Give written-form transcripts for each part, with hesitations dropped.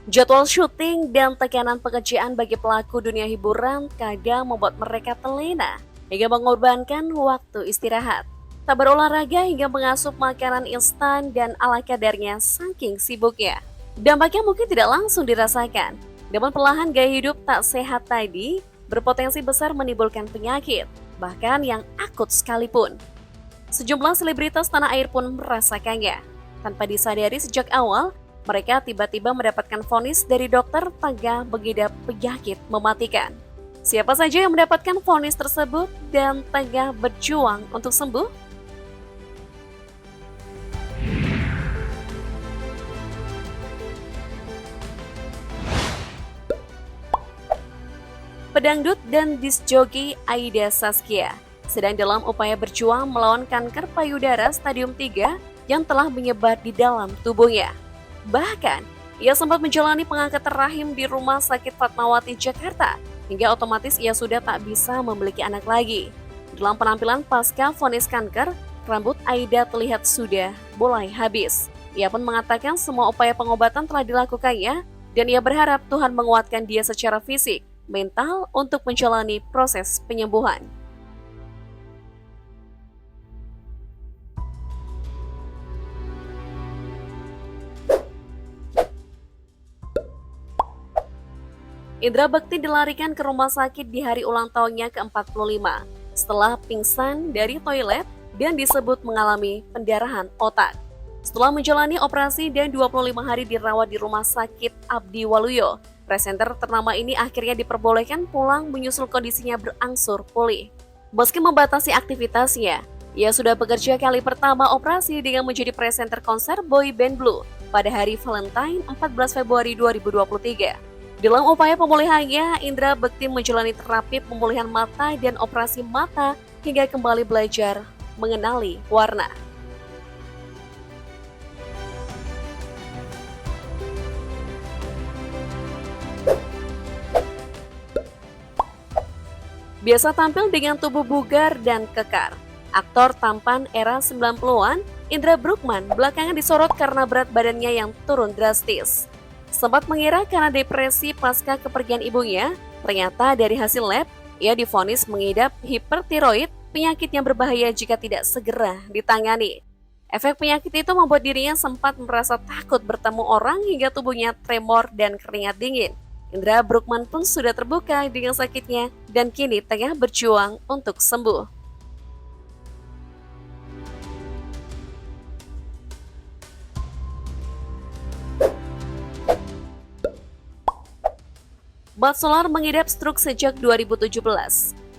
Jadwal syuting dan tekanan pekerjaan bagi pelaku dunia hiburan kadang membuat mereka terlena hingga mengorbankan waktu istirahat. Tak berolahraga hingga mengasup makanan instan dan ala kadarnya saking sibuknya. Dampaknya mungkin tidak langsung dirasakan, namun perlahan gaya hidup tak sehat tadi berpotensi besar menimbulkan penyakit, bahkan yang akut sekalipun. Sejumlah selebritas tanah air pun merasakannya. Tanpa disadari sejak awal, mereka tiba-tiba mendapatkan vonis dari dokter tengah mengidap penyakit mematikan. Siapa saja yang mendapatkan vonis tersebut dan tengah berjuang untuk sembuh? Pedangdut dan disc joki Aida Saskia sedang dalam upaya berjuang melawan kanker payudara stadium 3 yang telah menyebar di dalam tubuhnya. Bahkan, ia sempat menjalani pengangkatan rahim di Rumah Sakit Fatmawati, Jakarta, hingga otomatis ia sudah tak bisa memiliki anak lagi. Dalam penampilan pasca vonis kanker, rambut Aida terlihat sudah mulai habis. Ia pun mengatakan semua upaya pengobatan telah dilakukannya, dan ia berharap Tuhan menguatkan dia secara fisik, mental untuk menjalani proses penyembuhan. Indra Bekti dilarikan ke rumah sakit di hari ulang tahunnya ke-45 setelah pingsan dari toilet dan disebut mengalami pendarahan otak. Setelah menjalani operasi dan 25 hari dirawat di Rumah Sakit Abdi Waluyo, presenter ternama ini akhirnya diperbolehkan pulang menyusul kondisinya berangsur pulih. Meski membatasi aktivitasnya, ia sudah bekerja kali pertama operasi dengan menjadi presenter konser boy band Blue pada hari Valentine 14 Februari 2023. Dalam upaya pemulihannya, Indra Bekti menjalani terapi pemulihan mata dan operasi mata hingga kembali belajar mengenali warna. Biasa tampil dengan tubuh bugar dan kekar, aktor tampan era 90-an, Indra Bruggman belakangan disorot karena berat badannya yang turun drastis. Sempat mengira karena depresi pasca kepergian ibunya, ternyata dari hasil lab, ia divonis mengidap hipertiroid, penyakit yang berbahaya jika tidak segera ditangani. Efek penyakit itu membuat dirinya sempat merasa takut bertemu orang hingga tubuhnya tremor dan keringat dingin. Indra Bruggman pun sudah terbuka dengan sakitnya dan kini tengah berjuang untuk sembuh. Mat Solar mengidap stroke sejak 2017.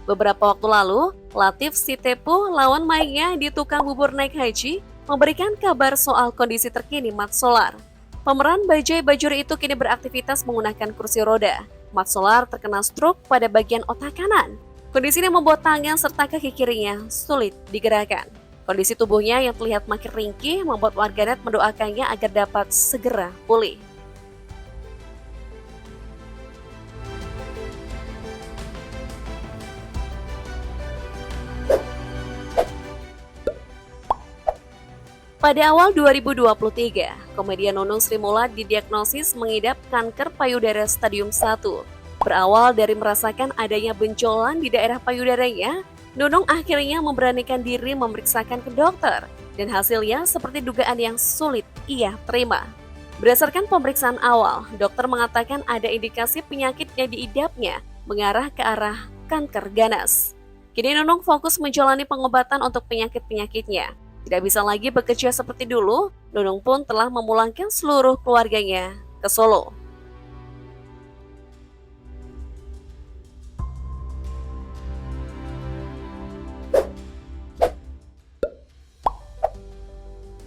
Beberapa waktu lalu, Latief Sitepu, lawan mainnya di tukang bubur naik haji, memberikan kabar soal kondisi terkini Mat Solar. Pemeran Bajaj Bajuri itu kini beraktivitas menggunakan kursi roda. Mat Solar terkena stroke pada bagian otak kanan. Kondisi ini membuat tangan serta kaki kirinya sulit digerakkan. Kondisi tubuhnya yang terlihat makin ringkih membuat warganet mendoakannya agar dapat segera pulih. Pada awal 2023, komedian Nunung Sri Mulat didiagnosis mengidap kanker payudara stadium 1. Berawal dari merasakan adanya benjolan di daerah payudaranya, Nunung akhirnya memberanikan diri memeriksakan ke dokter, dan hasilnya seperti dugaan yang sulit ia terima. Berdasarkan pemeriksaan awal, dokter mengatakan ada indikasi penyakit yang diidapnya mengarah ke arah kanker ganas. Kini Nunung fokus menjalani pengobatan untuk penyakit-penyakitnya. Tidak bisa lagi bekerja seperti dulu, Nunung pun telah memulangkan seluruh keluarganya ke Solo.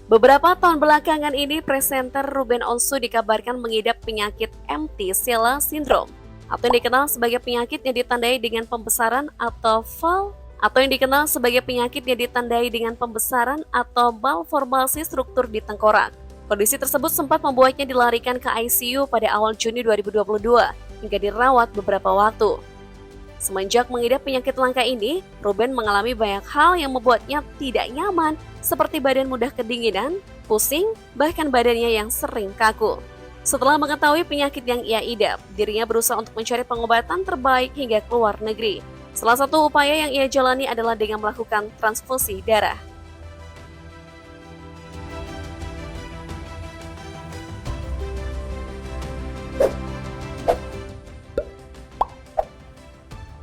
Beberapa tahun belakangan ini, presenter Ruben Onsu dikabarkan mengidap penyakit MT-Sela Syndrome, atau yang dikenal sebagai penyakit yang ditandai dengan pembesaran atau malformasi struktur di tengkorak. Kondisi tersebut sempat membuatnya dilarikan ke ICU pada awal Juni 2022 hingga dirawat beberapa waktu. Semenjak mengidap penyakit langka ini, Ruben mengalami banyak hal yang membuatnya tidak nyaman, seperti badan mudah kedinginan, pusing, bahkan badannya yang sering kaku. Setelah mengetahui penyakit yang ia idap, dirinya berusaha untuk mencari pengobatan terbaik hingga keluar negeri. Salah satu upaya yang ia jalani adalah dengan melakukan transfusi darah.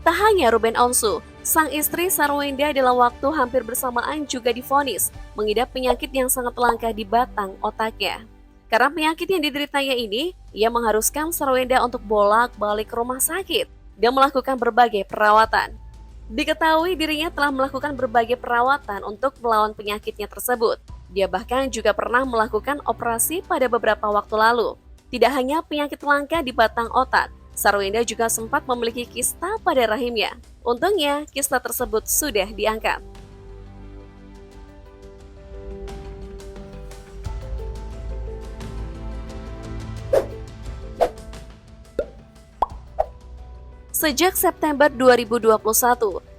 Tak hanya Ruben Onsu, sang istri Sarwenda dalam waktu hampir bersamaan juga divonis mengidap penyakit yang sangat langka di batang otaknya. Karena penyakit yang dideritanya ini, ia mengharuskan Sarwenda untuk bolak-balik ke rumah sakit dan melakukan berbagai perawatan. Diketahui dirinya telah melakukan berbagai perawatan untuk melawan penyakitnya tersebut. Dia bahkan juga pernah melakukan operasi pada beberapa waktu lalu. Tidak hanya penyakit langka di batang otak, Sarwenda juga sempat memiliki kista pada rahimnya. Untungnya, kista tersebut sudah diangkat. Sejak September 2021,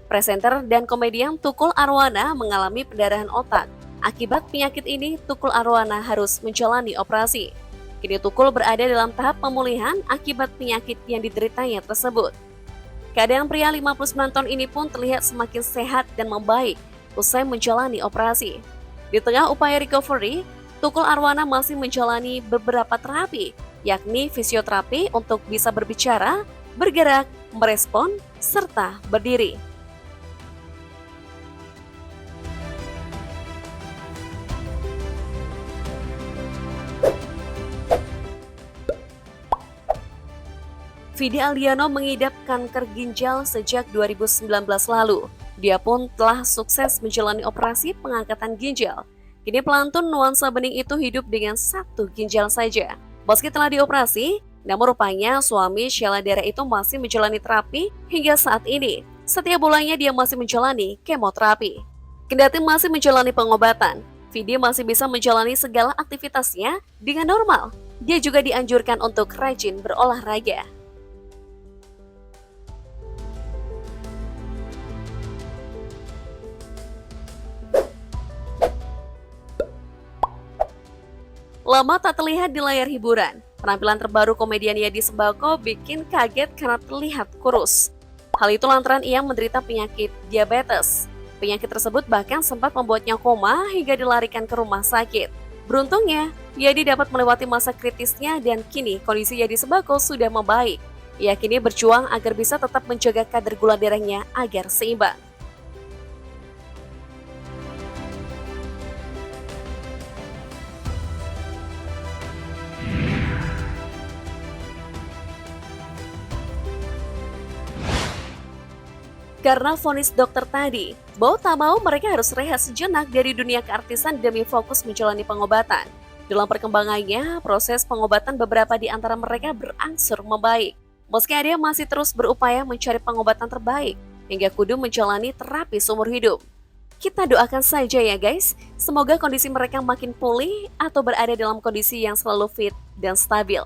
presenter dan komedian Tukul Arwana mengalami pendarahan otak. Akibat penyakit ini, Tukul Arwana harus menjalani operasi. Kini Tukul berada dalam tahap pemulihan akibat penyakit yang dideritanya tersebut. Keadaan pria 59 tahun ini pun terlihat semakin sehat dan membaik usai menjalani operasi. Di tengah upaya recovery, Tukul Arwana masih menjalani beberapa terapi, yakni fisioterapi untuk bisa berbicara, bergerak, merespon, serta berdiri. Vidi Aldiano mengidap kanker ginjal sejak 2019 lalu. Dia pun telah sukses menjalani operasi pengangkatan ginjal. Kini pelantun nuansa bening itu hidup dengan satu ginjal saja. Meski telah dioperasi, namun rupanya suami Sheila Dara itu masih menjalani terapi hingga saat ini. Setiap bulannya dia masih menjalani kemoterapi. Kendati masih menjalani pengobatan, Vidi masih bisa menjalani segala aktivitasnya dengan normal. Dia juga dianjurkan untuk rajin berolahraga. Lama tak terlihat di layar hiburan, penampilan terbaru komedian Yadi Sembako bikin kaget karena terlihat kurus. Hal itu lantaran ia menderita penyakit diabetes. Penyakit tersebut bahkan sempat membuatnya koma hingga dilarikan ke rumah sakit. Beruntungnya, Yadi dapat melewati masa kritisnya dan kini kondisi Yadi Sembako sudah membaik. Ia kini berjuang agar bisa tetap menjaga kadar gula darahnya agar seimbang. Karena vonis dokter tadi, mau tak mau mereka harus rehat sejenak dari dunia keartisan demi fokus menjalani pengobatan. Dalam perkembangannya, proses pengobatan beberapa di antara mereka berangsur membaik. Meski ada yang masih terus berupaya mencari pengobatan terbaik, hingga kudu menjalani terapi seumur hidup. Kita doakan saja ya guys, semoga kondisi mereka makin pulih atau berada dalam kondisi yang selalu fit dan stabil.